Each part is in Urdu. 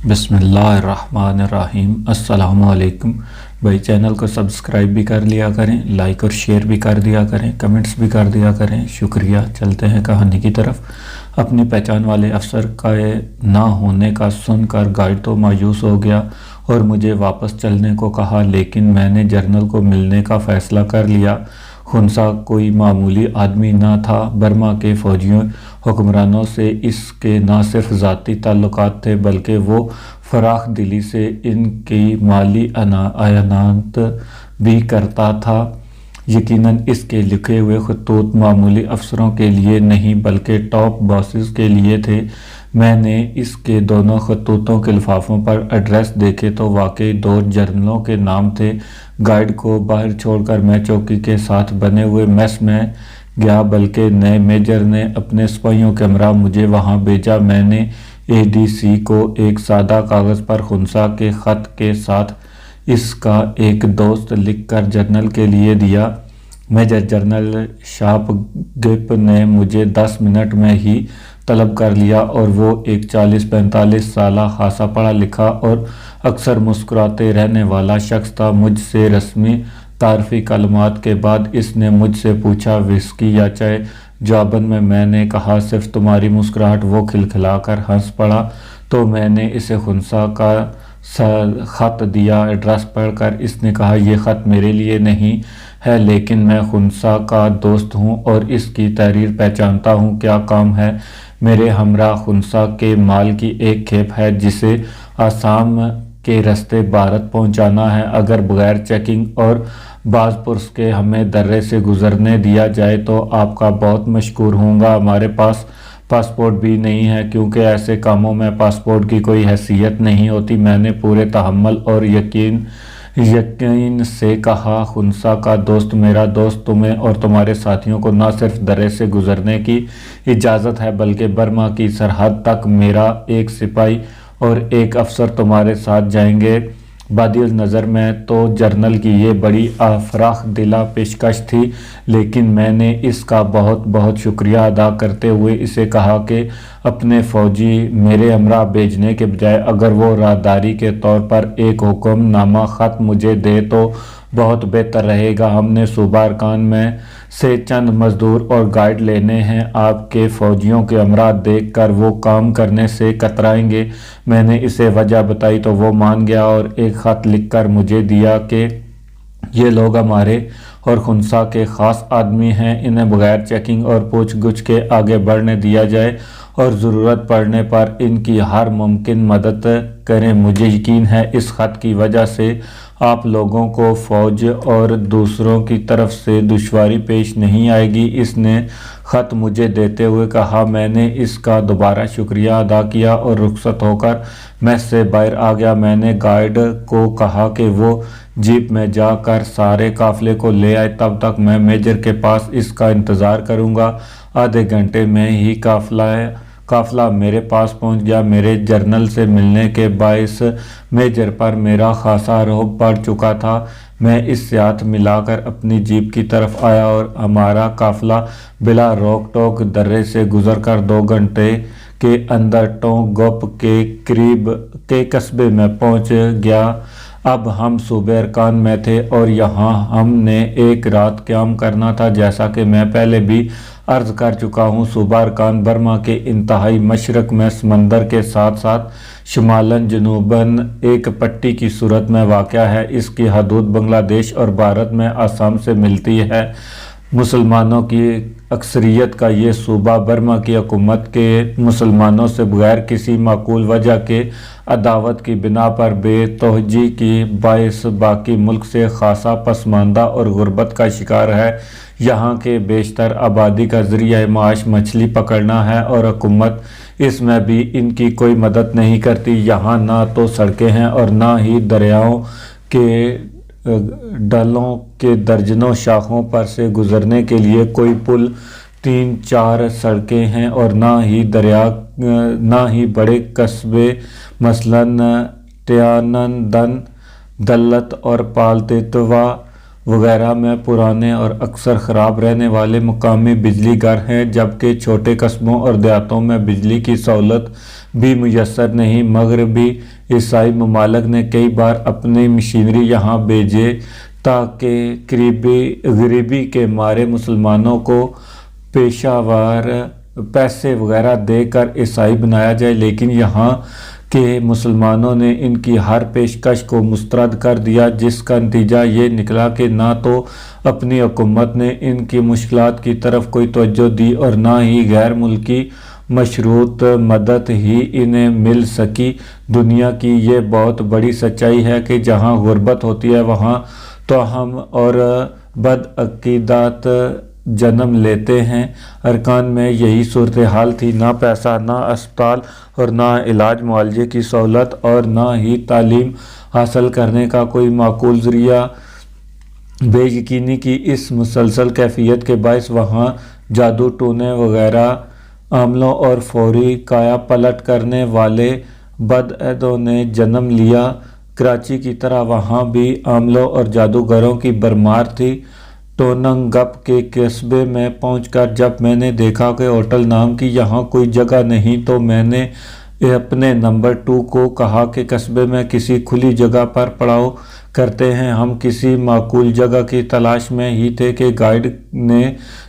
بسم اللہ الرحمن الرحیم۔ السلام علیکم بھائی، چینل کو سبسکرائب بھی کر لیا کریں، لائک اور شیئر بھی کر دیا کریں، کمنٹس بھی کر دیا کریں، شکریہ۔ چلتے ہیں کہانی کی طرف۔ اپنی پہچان والے افسر کا نہ ہونے کا سن کر گائیڈ تو مایوس ہو گیا اور مجھے واپس چلنے کو کہا، لیکن میں نے جنرل کو ملنے کا فیصلہ کر لیا۔ خنسا کوئی معمولی آدمی نہ تھا۔ برما کے فوجی حکمرانوں سے اس کے نہ صرف ذاتی تعلقات تھے بلکہ وہ فراخ دلی سے ان کی مالی اعانت بھی کرتا تھا۔ یقیناً اس کے لکھے ہوئے خطوط معمولی افسروں کے لیے نہیں بلکہ ٹاپ باسز کے لیے تھے۔ میں نے اس کے دونوں خطوطوں کے لفافوں پر ایڈریس دیکھے تو واقعی دو جنرلوں کے نام تھے۔ گائیڈ کو باہر چھوڑ کر میں چوکی کے ساتھ بنے ہوئے میس میں گیا، بلکہ نئے میجر نے اپنے سپاہیوں کے ہمراہ مجھے وہاں بھیجا۔ میں نے اے ڈی سی کو ایک سادہ کاغذ پر خنسا کے خط کے ساتھ اس کا ایک دوست لکھ کر جنرل کے لیے دیا۔ میجر جنرل شارپ گپ نے مجھے 10 منٹ میں ہی طلب کر لیا اور وہ ایک 40-45 سالہ خاصا پڑھا لکھا اور اکثر مسکراتے رہنے والا شخص تھا۔ مجھ سے رسمی تعارفی کلمات کے بعد اس نے مجھ سے پوچھا، وسکی یا چائے؟ جواباً میں نے کہا، صرف تمہاری مسکراہٹ۔ وہ کھلکھلا کر ہنس پڑا تو میں نے اسے خنسا کا خط دیا۔ ایڈریس پڑھ کر اس نے کہا، یہ خط میرے لیے نہیں ہے لیکن میں خنسا کا دوست ہوں اور اس کی تحریر پہچانتا ہوں۔ کیا کام ہے؟ میرے ہمراہ خنسا کے مال کی ایک کھیپ ہے جسے آسام کے رستے بھارت پہنچانا ہے۔ اگر بغیر چیکنگ اور باز پرس کے ہمیں درے سے گزرنے دیا جائے تو آپ کا بہت مشکور ہوں گا۔ ہمارے پاس پاسپورٹ بھی نہیں ہے کیونکہ ایسے کاموں میں پاسپورٹ کی کوئی حیثیت نہیں ہوتی۔ میں نے پورے تحمل اور یقین سے کہا، خنسا کا دوست میرا دوست، تمہیں اور تمہارے ساتھیوں کو نہ صرف درے سے گزرنے کی اجازت ہے بلکہ برما کی سرحد تک میرا ایک سپاہی اور ایک افسر تمہارے ساتھ جائیں گے۔ بادی نظر میں تو جنرل کی یہ بڑی فراخ دلہ پیشکش تھی، لیکن میں نے اس کا بہت بہت شکریہ ادا کرتے ہوئے اسے کہا کہ اپنے فوجی میرے ہمراہ بھیجنے کے بجائے اگر وہ راہداری کے طور پر ایک حکم نامہ خط مجھے دے تو بہت بہتر رہے گا۔ ہم نے صوبہ ارکان میں سے چند مزدور اور گائیڈ لینے ہیں۔ آپ کے فوجیوں کے ہمراہ دیکھ کر وہ کام کرنے سے کترائیں گے۔ میں نے اسے وجہ بتائی تو وہ مان گیا اور ایک خط لکھ کر مجھے دیا کہ یہ لوگ ہمارے اور خنسا کے خاص آدمی ہیں، انہیں بغیر چیکنگ اور پوچھ گچھ کے آگے بڑھنے دیا جائے اور ضرورت پڑنے پر ان کی ہر ممکن مدد کریں۔ مجھے یقین ہے اس خط کی وجہ سے آپ لوگوں کو فوج اور دوسروں کی طرف سے دشواری پیش نہیں آئے گی۔ اس نے خط مجھے دیتے ہوئے کہا۔ میں نے اس کا دوبارہ شکریہ ادا کیا اور رخصت ہو کر میس سے باہر آ گیا۔ میں نے گائیڈ کو کہا کہ وہ جیپ میں جا کر سارے قافلے کو لے آئے، تب تک میں میجر کے پاس اس کا انتظار کروں گا۔ آدھے گھنٹے میں ہی قافلہ میرے پاس پہنچ گیا۔ میرے جنرل سے ملنے کے باعث میجر پر میرا خاصا رعب پڑ چکا تھا۔ میں اس سے ہاتھ ملا کر اپنی جیپ کی طرف آیا اور ہمارا قافلہ بلا روک ٹوک درے سے گزر کر 2 گھنٹے کے اندر ٹونگ گوپ کے قریب کے قصبے میں پہنچ گیا۔ اب ہم صوبہ ارکان میں تھے اور یہاں ہم نے ایک رات قیام کرنا تھا۔ جیسا کہ میں پہلے بھی عرض کر چکا ہوں، صوبہ ارکان برما کے انتہائی مشرق میں سمندر کے ساتھ ساتھ شمالاً جنوباً ایک پٹی کی صورت میں واقع ہے۔ اس کی حدود بنگلہ دیش اور بھارت میں آسام سے ملتی ہے۔ مسلمانوں کی اکثریت کا یہ صوبہ برما کی حکومت کے مسلمانوں سے بغیر کسی معقول وجہ کے عداوت کی بنا پر بے توجہی کے باعث باقی ملک سے خاصا پسماندہ اور غربت کا شکار ہے۔ یہاں کے بیشتر آبادی کا ذریعہ معاش مچھلی پکڑنا ہے اور حکومت اس میں بھی ان کی کوئی مدد نہیں کرتی۔ یہاں نہ تو سڑکیں ہیں اور نہ ہی دریاؤں کے ڈلوں کے درجنوں شاخوں پر سے گزرنے کے لیے کوئی پل۔ 3-4 سڑکیں ہیں اور نہ ہی بڑے قصبے مثلاً ٹیانندن، دلت اور پالتیتوا وغیرہ میں پرانے اور اکثر خراب رہنے والے مقامی بجلی گھر ہیں، جبکہ چھوٹے قصبوں اور دیہاتوں میں بجلی کی سہولت بھی میسر نہیں۔ مغربی عیسائی ممالک نے کئی بار اپنی مشینری یہاں بھیجے تاکہ غریبی کے مارے مسلمانوں کو پیشہ وار پیسے وغیرہ دے کر عیسائی بنایا جائے، لیکن یہاں کے مسلمانوں نے ان کی ہر پیشکش کو مسترد کر دیا، جس کا نتیجہ یہ نکلا کہ نہ تو اپنی حکومت نے ان کی مشکلات کی طرف کوئی توجہ دی اور نہ ہی غیر ملکی مشروط مدد ہی انہیں مل سکی۔ دنیا کی یہ بہت بڑی سچائی ہے کہ جہاں غربت ہوتی ہے وہاں توہم اور بدعقیدات جنم لیتے ہیں۔ ارکان میں یہی صورتحال تھی، نہ پیسہ، نہ اسپتال اور نہ علاج معالجے کی سہولت اور نہ ہی تعلیم حاصل کرنے کا کوئی معقول ذریعہ۔ بے یقینی کی اس مسلسل کیفیت کے باعث وہاں جادو ٹونے وغیرہ عملوں اور فوری کایا پلٹ کرنے والے بدعہدوں نے جنم لیا۔ کراچی کی طرح وہاں بھی عملوں اور جادوگروں کی بھرمار تھی۔ ٹوننگپ کے قصبے میں پہنچ کر جب میں نے دیکھا کہ ہوٹل نام کی یہاں کوئی جگہ نہیں تو میں نے اپنے نمبر 2 کو کہا کہ قصبے میں کسی کھلی جگہ پر پڑاؤ کرتے ہیں۔ ہم کسی معقول جگہ کی تلاش میں ہی تھے کہ گائیڈ نے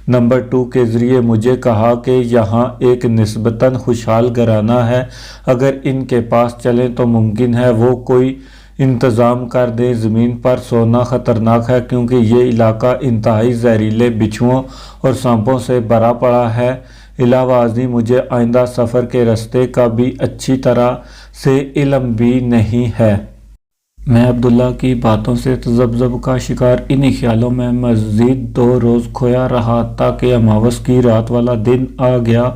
نمبر 2 کے ذریعے مجھے کہا کہ یہاں ایک نسبتاً خوشحال گھرانہ ہے، اگر ان کے پاس چلیں تو ممکن ہے وہ کوئی انتظام کر دیں۔ زمین پر سونا خطرناک ہے کیونکہ یہ علاقہ انتہائی زہریلے بچھوؤں اور سانپوں سے بھرا پڑا ہے۔ علاوہ ازیں مجھے آئندہ سفر کے راستے کا بھی اچھی طرح سے علم بھی نہیں ہے۔ میں عبداللہ کی باتوں سے تذبذب کا شکار انہی خیالوں میں مزید 2 روز کھویا رہا تاکہ اماوس کی رات والا دن آ گیا۔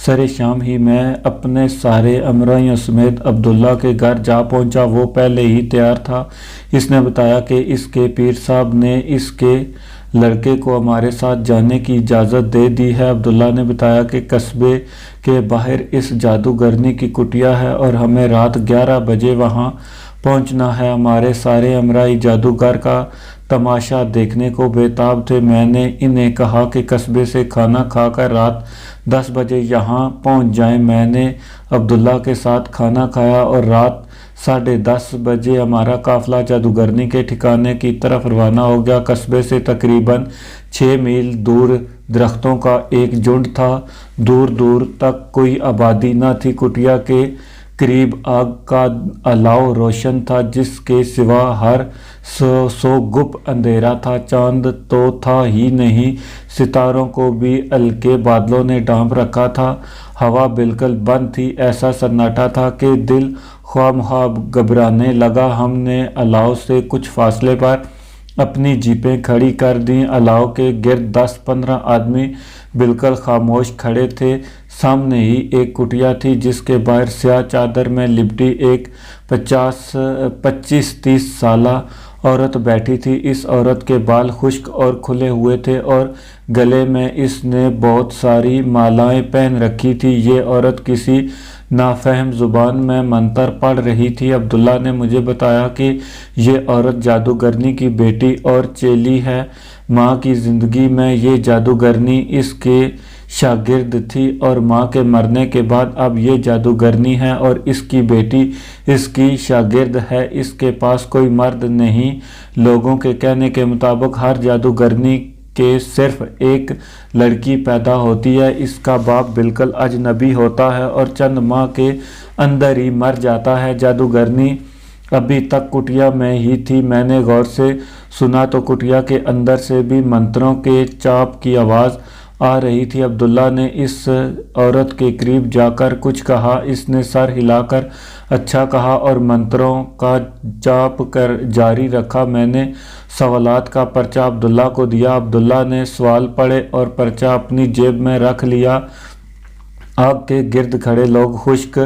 سر شام ہی میں اپنے سارے امرائیوں سمیت عبداللہ کے گھر جا پہنچا۔ وہ پہلے ہی تیار تھا۔ اس نے بتایا کہ اس کے پیر صاحب نے اس کے لڑکے کو ہمارے ساتھ جانے کی اجازت دے دی ہے۔ عبداللہ نے بتایا کہ قصبے کے باہر اس جادوگرنی کی کٹیا ہے اور ہمیں رات 11 بجے وہاں پہنچنا ہے۔ ہمارے سارے امرائی جادوگر کا تماشا دیکھنے کو بے تاب تھے۔ میں نے انہیں کہا کہ قصبے سے کھانا کھا کر رات 10 بجے یہاں پہنچ جائیں۔ میں نے عبداللہ کے ساتھ کھانا کھایا اور رات 10:30 بجے ہمارا قافلہ جادوگرنی کے ٹھکانے کی طرف روانہ ہو گیا۔ قصبے سے تقریباً 6 میل دور درختوں کا ایک جھنڈ تھا۔ دور دور تک کوئی آبادی نہ تھی۔ کٹیا کے قریب آگ کا الاؤ روشن تھا، جس کے سوا ہر سو گپ اندھیرا تھا۔ چاند تو تھا ہی نہیں، ستاروں کو بھی ہلکے بادلوں نے ڈھانپ رکھا تھا۔ ہوا بالکل بند تھی، ایسا سناٹا تھا کہ دل خواہ مخواہ گھبرانے لگا۔ ہم نے الاؤ سے کچھ فاصلے پر اپنی جیپیں کھڑی کر دیں۔ الاؤ کے گرد 10-15 آدمی بالکل خاموش کھڑے تھے۔ سامنے ہی ایک کٹیا تھی جس کے باہر سیاہ چادر میں لپٹی ایک 25-30 سالہ عورت بیٹھی تھی۔ اس عورت کے بال خشک اور کھلے ہوئے تھے اور گلے میں اس نے بہت ساری مالائیں پہن رکھی تھی۔ یہ عورت کسی نافہم زبان میں منتر پڑھ رہی تھی۔ عبداللہ نے مجھے بتایا کہ یہ عورت جادوگرنی کی بیٹی اور چیلی ہے۔ ماں کی زندگی میں یہ جادوگرنی اس کے شاگرد تھی اور ماں کے مرنے کے بعد اب یہ جادوگرنی ہے اور اس کی بیٹی اس کی شاگرد ہے۔ اس کے پاس کوئی مرد نہیں۔ لوگوں کے کہنے کے مطابق ہر جادوگرنی کے صرف ایک لڑکی پیدا ہوتی ہے۔ اس کا باپ بالکل اجنبی ہوتا ہے اور چند ماہ کے اندر ہی مر جاتا ہے۔ جادوگرنی ابھی تک کٹیا میں ہی تھی۔ میں نے غور سے سنا تو کٹیا کے اندر سے بھی منتروں کے چاپ کی آواز آ رہی تھی۔ عبداللہ نے اس عورت کے قریب جا کر کچھ کہا۔ اس نے سر ہلا کر اچھا کہا اور منتروں کا جاپ جاری رکھا۔ میں نے سوالات کا پرچہ عبداللہ کو دیا۔ عبداللہ نے سوال پڑھے اور پرچہ اپنی جیب میں رکھ لیا۔ آگ کے گرد کھڑے لوگ خشک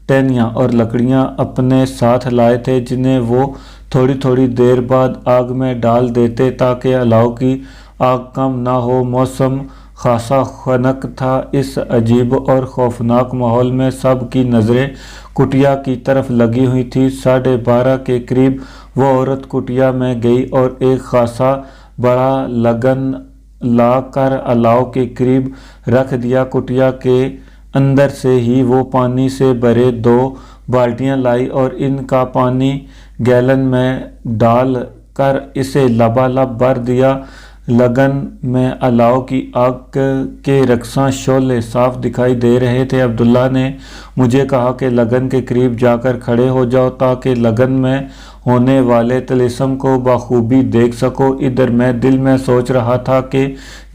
ٹہنیاں اور لکڑیاں اپنے ساتھ لائے تھے جنہیں وہ تھوڑی تھوڑی دیر بعد آگ میں ڈال دیتے تاکہ الاؤ کی آگ کم نہ ہو۔ موسم خاصا خنک تھا۔ اس عجیب اور خوفناک ماحول میں سب کی نظریں کٹیا کی طرف لگی ہوئی تھی۔ 12:30 کے قریب وہ عورت کٹیا میں گئی اور ایک خاصا بڑا لگن لا کر الاؤ کے قریب رکھ دیا۔ کٹیا کے اندر سے ہی وہ پانی سے بھرے 2 بالٹیاں لائی اور ان کا پانی گیلن میں ڈال کر اسے لبالب بھر دیا۔ لگن میں الاؤ کی آگ کے رقصاں شعلے صاف دکھائی دے رہے تھے۔ عبداللہ نے مجھے کہا کہ لگن کے قریب جا کر کھڑے ہو جاؤ تاکہ لگن میں ہونے والے طلسم کو بخوبی دیکھ سکو۔ ادھر میں دل میں سوچ رہا تھا کہ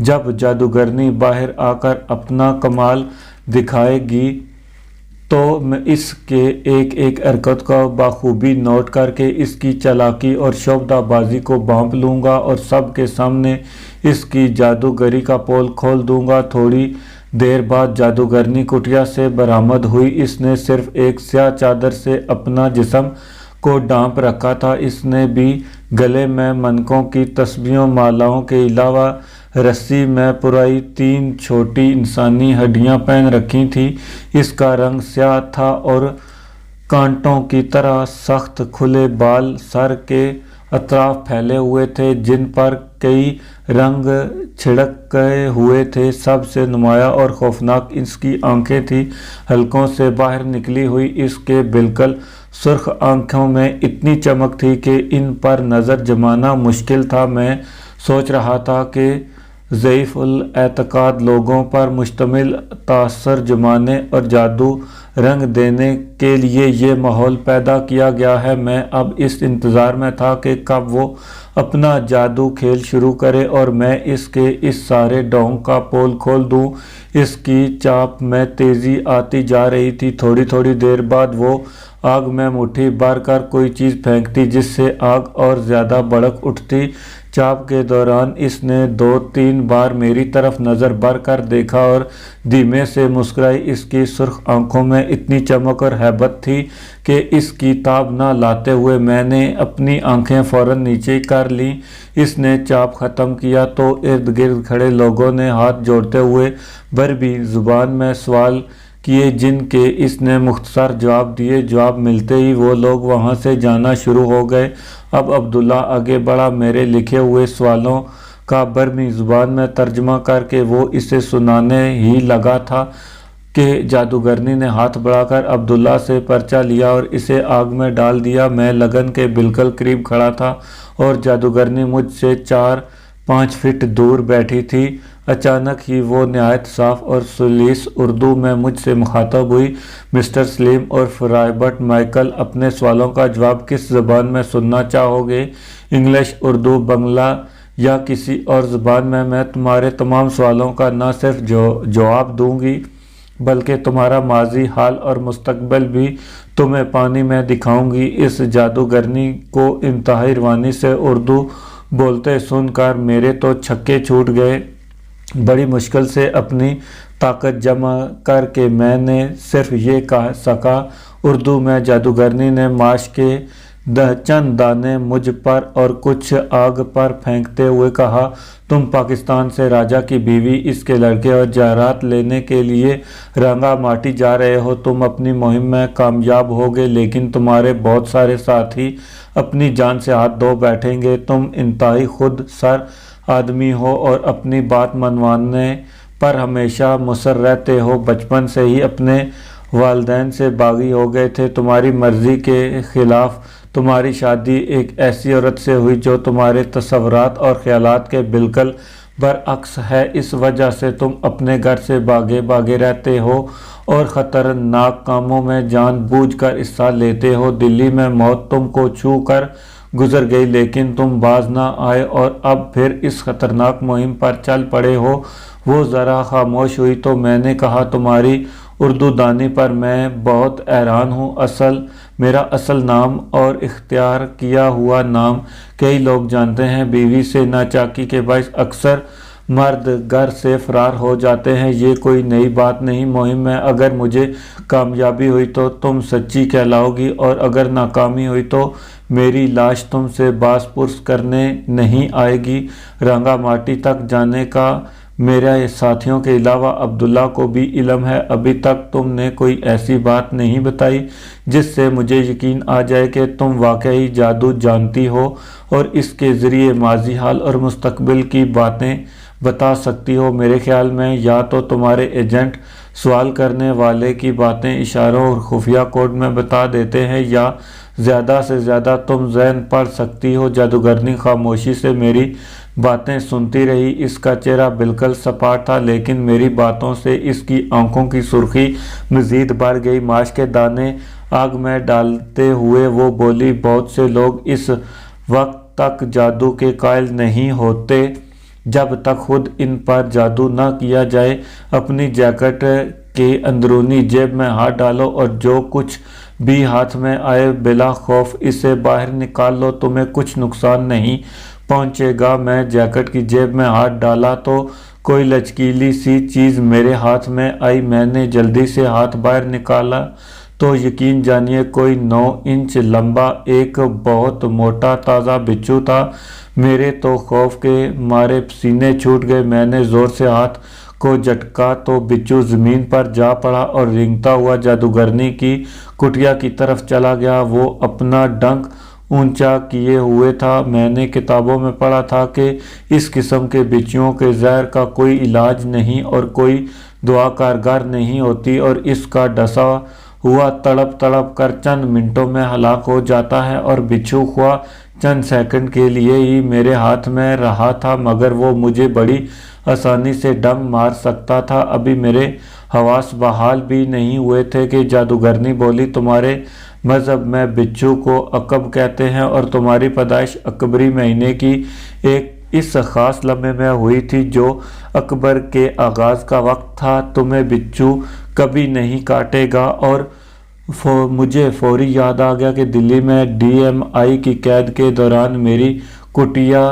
جب جادوگرنی باہر آ کر اپنا کمال دکھائے گی تو میں اس کے ایک ایک حرکت کو بخوبی نوٹ کر کے اس کی چالاکی اور شعبدہ بازی کو بھانپ لوں گا اور سب کے سامنے اس کی جادوگری کا پول کھول دوں گا۔ تھوڑی دیر بعد جادوگرنی کٹیا سے برآمد ہوئی۔ اس نے صرف ایک سیاہ چادر سے اپنا جسم کو ڈھانپ رکھا تھا۔ اس نے بھی گلے میں منکوں کی تسبیحوں مالاؤں کے علاوہ رسی میں پرائی 3 چھوٹی انسانی ہڈیاں پہن رکھی تھیں۔ اس کا رنگ سیاہ تھا اور کانٹوں کی طرح سخت کھلے بال سر کے اطراف پھیلے ہوئے تھے جن پر کئی رنگ چھڑکے ہوئے تھے۔ سب سے نمایاں اور خوفناک اس کی آنکھیں تھیں، حلقوں سے باہر نکلی ہوئی۔ اس کے بالکل سرخ آنکھوں میں اتنی چمک تھی کہ ان پر نظر جمانا مشکل تھا۔ میں سوچ رہا تھا کہ ضعیف الاعتقاد لوگوں پر مشتمل تاثر جمانے اور جادو رنگ دینے کے لیے یہ ماحول پیدا کیا گیا ہے۔ میں اب اس انتظار میں تھا کہ کب وہ اپنا جادو کھیل شروع کرے اور میں اس کے اس سارے ڈھونگ کا پول کھول دوں۔ اس کی چاپ میں تیزی آتی جا رہی تھی۔ تھوڑی تھوڑی دیر بعد وہ آگ میں مٹھی بھر کر کوئی چیز پھینکتی جس سے آگ اور زیادہ بھڑک اٹھتی۔ چاپ کے دوران اس نے 2-3 بار میری طرف نظر بھر کر دیکھا اور دھیمے سے مسکرائی۔ اس کی سرخ آنکھوں میں اتنی چمک اور ہیبت تھی کہ اس کی تاب نہ لاتے ہوئے میں نے اپنی آنکھیں فوراً نیچے کر لیں۔ اس نے چاپ ختم کیا تو ارد گرد کھڑے لوگوں نے ہاتھ جوڑتے ہوئے بربری زبان میں سوال کیے جن کے اس نے مختصر جواب دیے۔ جواب ملتے ہی وہ لوگ وہاں سے جانا شروع ہو گئے۔ اب عبداللہ آگے بڑھا۔ میرے لکھے ہوئے سوالوں کا بربری زبان میں ترجمہ کر کے وہ اسے سنانے ہی لگا تھا کہ جادوگرنی نے ہاتھ بڑھا کر عبداللہ سے پرچہ لیا اور اسے آگ میں ڈال دیا۔ میں لگن کے بالکل قریب کھڑا تھا اور جادوگرنی مجھ سے 4-5 فٹ دور بیٹھی تھی۔ اچانک ہی وہ نہایت صاف اور سلیس اردو میں مجھ سے مخاطب ہوئی۔ مسٹر سلیم اور رابرٹ مائیکل، اپنے سوالوں کا جواب کس زبان میں سننا چاہو گے؟ انگلش، اردو، بنگلہ یا کسی اور زبان میں؟ میں تمہارے تمام سوالوں کا نہ صرف جواب دوں گی بلکہ تمہارا ماضی، حال اور مستقبل بھی تمہیں پانی میں دکھاؤں گی۔ اس جادوگرنی کو انتہائی روانی سے اردو بولتے سن کر میرے تو چھکے چھوٹ گئے۔ بڑی مشکل سے اپنی طاقت جمع کر کے میں نے صرف یہ کہہ سکا اردو میں۔ جادوگرنی نے ماش کے چند دانے مجھ پر اور کچھ آگ پر پھینکتے ہوئے کہا، تم پاکستان سے راجہ کی بیوی، اس کے لڑکے اور جواہرات لینے کے لیے رنگا ماٹی جا رہے ہو۔ تم اپنی مہم میں کامیاب ہوگے لیکن تمہارے بہت سارے ساتھی اپنی جان سے ہاتھ دھو بیٹھیں گے۔ تم انتہائی خود سر آدمی ہو اور اپنی بات منوانے پر ہمیشہ مصر رہتے ہو۔ بچپن سے ہی اپنے والدین سے باغی ہو گئے تھے۔ تمہاری مرضی کے خلاف تمہاری شادی ایک ایسی عورت سے ہوئی جو تمہارے تصورات اور خیالات کے بالکل برعکس ہے۔ اس وجہ سے تم اپنے گھر سے بھاگے رہتے ہو اور خطرناک کاموں میں جان بوجھ کر حصہ لیتے ہو۔ دلی میں موت تم کو چھو کر گزر گئی لیکن تم باز نہ آئے اور اب پھر اس خطرناک مہم پر چل پڑے ہو۔ وہ ذرا خاموش ہوئی تو میں نے کہا، تمہاری اردو دانی پر میں بہت حیران ہوں۔ میرا اصل نام اور اختیار کیا ہوا نام کئی لوگ جانتے ہیں۔ بیوی سے ناچاکی کے باعث اکثر مرد گھر سے فرار ہو جاتے ہیں۔ یہ کوئی نئی بات نہیں۔ مہم میں اگر مجھے کامیابی ہوئی تو تم سچی کہلاؤ گی اور اگر ناکامی ہوئی تو میری لاش تم سے باز پرس کرنے نہیں آئے گی۔ رنگا ماٹی تک جانے کا میرے ساتھیوں کے علاوہ عبداللہ کو بھی علم ہے۔ ابھی تک تم نے کوئی ایسی بات نہیں بتائی جس سے مجھے یقین آ جائے کہ تم واقعی جادو جانتی ہو اور اس کے ذریعے ماضی، حال اور مستقبل کی باتیں بتا سکتی ہو۔ میرے خیال میں یا تو تمہارے ایجنٹ سوال کرنے والے کی باتیں اشاروں اور خفیہ کوڈ میں بتا دیتے ہیں یا زیادہ سے زیادہ تم ذہن پڑھ سکتی ہو۔ جادوگرنی خاموشی سے میری باتیں سنتی رہی۔ اس کا چہرہ بالکل سپاٹ تھا، لیکن میری باتوں سے اس کی آنکھوں کی سرخی مزید بڑھ گئی۔ ماش کے دانے آگ میں ڈالتے ہوئے وہ بولی، بہت سے لوگ اس وقت تک جادو کے قائل نہیں ہوتے جب تک خود ان پر جادو نہ کیا جائے۔ اپنی جیکٹ کے اندرونی جیب میں ہاتھ ڈالو اور جو کچھ بھی ہاتھ میں آئے بلا خوف اسے باہر نکال لو، تمہیں کچھ نقصان نہیں پہنچے گا۔ میں جیکٹ کی جیب میں ہاتھ ڈالا تو کوئی لچکیلی سی چیز میرے ہاتھ میں آئی۔ میں نے جلدی سے ہاتھ باہر نکالا تو یقین جانیے کوئی 9 انچ لمبا ایک بہت موٹا تازہ بچھو تھا۔ میرے تو خوف کے مارے پسینے چھوٹ گئے۔ میں نے زور سے ہاتھ کو جھٹکا تو بچھو زمین پر جا پڑا اور رینگتا ہوا جادوگرنی کی کٹیا کی طرف چلا گیا۔ وہ اپنا ڈنک اونچا کیے ہوئے تھا۔ میں نے کتابوں میں پڑھا تھا کہ اس قسم کے بچھوؤں کے زہر کا کوئی علاج نہیں اور کوئی دوا کارگر نہیں ہوتی اور اس کا ڈسا ہوا تڑپ تڑپ کر چند منٹوں میں ہلاک ہو جاتا ہے، اور بچھو خواہ چند سیکنڈ کے لیے ہی میرے ہاتھ میں رہا تھا مگر وہ مجھے بڑی آسانی سے ڈنک مار سکتا تھا۔ ابھی میرے حواس بحال بھی نہیں ہوئے تھے کہ جادوگرنی بولی، تمہارے مذہب میں بچھو کو عقب کہتے ہیں اور تمہاری پیدائش اکبری مہینے کی اس خاص لمحے میں ہوئی تھی جو اکبر کے آغاز کا وقت تھا۔ تمہیں بچھو کبھی نہیں کاٹے گا۔ اور مجھے فوری یاد آ گیا کہ دلی میں DMI کی قید کے دوران میری کٹیا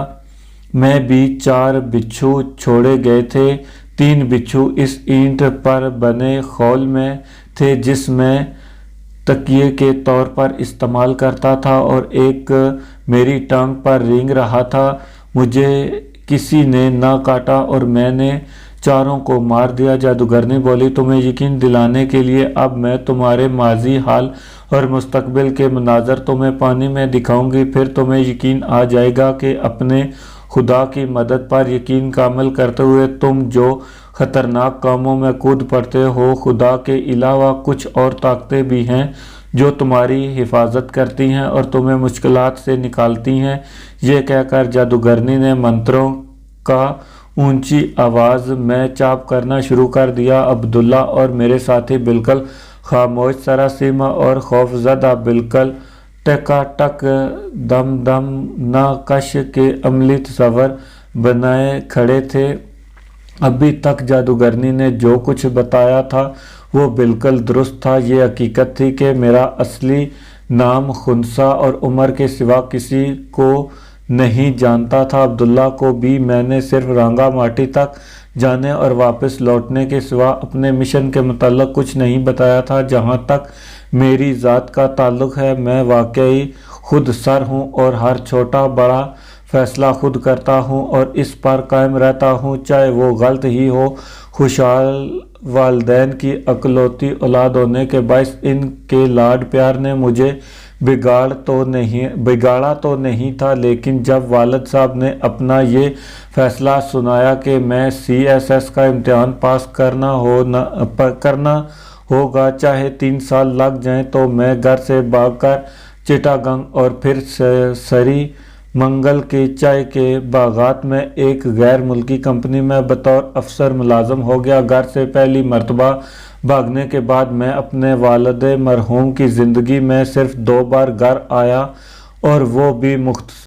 میں بھی 4 بچھو چھوڑے گئے تھے۔ 3 بچھو اس اینٹ پر بنے خول میں تھے جس میں تکیے کے طور پر استعمال کرتا تھا اور ایک میری ٹانگ پر رینگ رہا تھا۔ مجھے کسی نے نہ کاٹا اور میں نے 4 کو مار دیا۔ جادوگرنی بولی، تمہیں یقین دلانے کے لیے اب میں تمہارے ماضی، حال اور مستقبل کے مناظر تمہیں پانی میں دکھاؤں گی، پھر تمہیں یقین آ جائے گا کہ اپنے خدا کی مدد پر یقین کامل کرتے ہوئے تم جو خطرناک کاموں میں کود پڑتے ہو، خدا کے علاوہ کچھ اور طاقتیں بھی ہیں جو تمہاری حفاظت کرتی ہیں اور تمہیں مشکلات سے نکالتی ہیں۔ یہ کہہ کر جادوگرنی نے منتروں کا اونچی آواز میں چاپ کرنا شروع کر دیا۔ عبداللہ اور میرے ساتھی بالکل خاموش، سراسیمہ اور خوف زدہ، بالکل ٹکا ٹک دم دم ناقش کے عملی تصور بنائے کھڑے تھے۔ ابھی تک جادوگرنی نے جو کچھ بتایا تھا وہ بالکل درست تھا۔ یہ حقیقت تھی کہ میرا اصلی نام خنسا اور عمر کے سوا کسی کو نہیں جانتا تھا۔ عبداللہ کو بھی میں نے صرف رانگا ماٹی تک جانے اور واپس لوٹنے کے سوا اپنے مشن کے متعلق کچھ نہیں بتایا تھا۔ جہاں تک میری ذات کا تعلق ہے، میں واقعی خود سر ہوں اور ہر چھوٹا بڑا فیصلہ خود کرتا ہوں اور اس پر قائم رہتا ہوں، چاہے وہ غلط ہی ہو۔ خوشحال والدین کی اکلوتی اولاد ہونے کے باعث ان کے لاڈ پیار نے مجھے بگاڑا تو نہیں تھا، لیکن جب والد صاحب نے اپنا یہ فیصلہ سنایا کہ میں CSS کا امتحان پاس کرنا ہوگا چاہے 3 سال لگ جائیں، تو میں گھر سے بھاگ کر چٹاگنگ اور پھر سری منگل کے چائے کے باغات میں ایک غیر ملکی کمپنی میں بطور افسر ملازم ہو گیا۔ گھر سے پہلی مرتبہ بھاگنے کے بعد میں اپنے والد مرحوم کی زندگی میں صرف 2 بار گھر آیا اور وہ بھی مختصر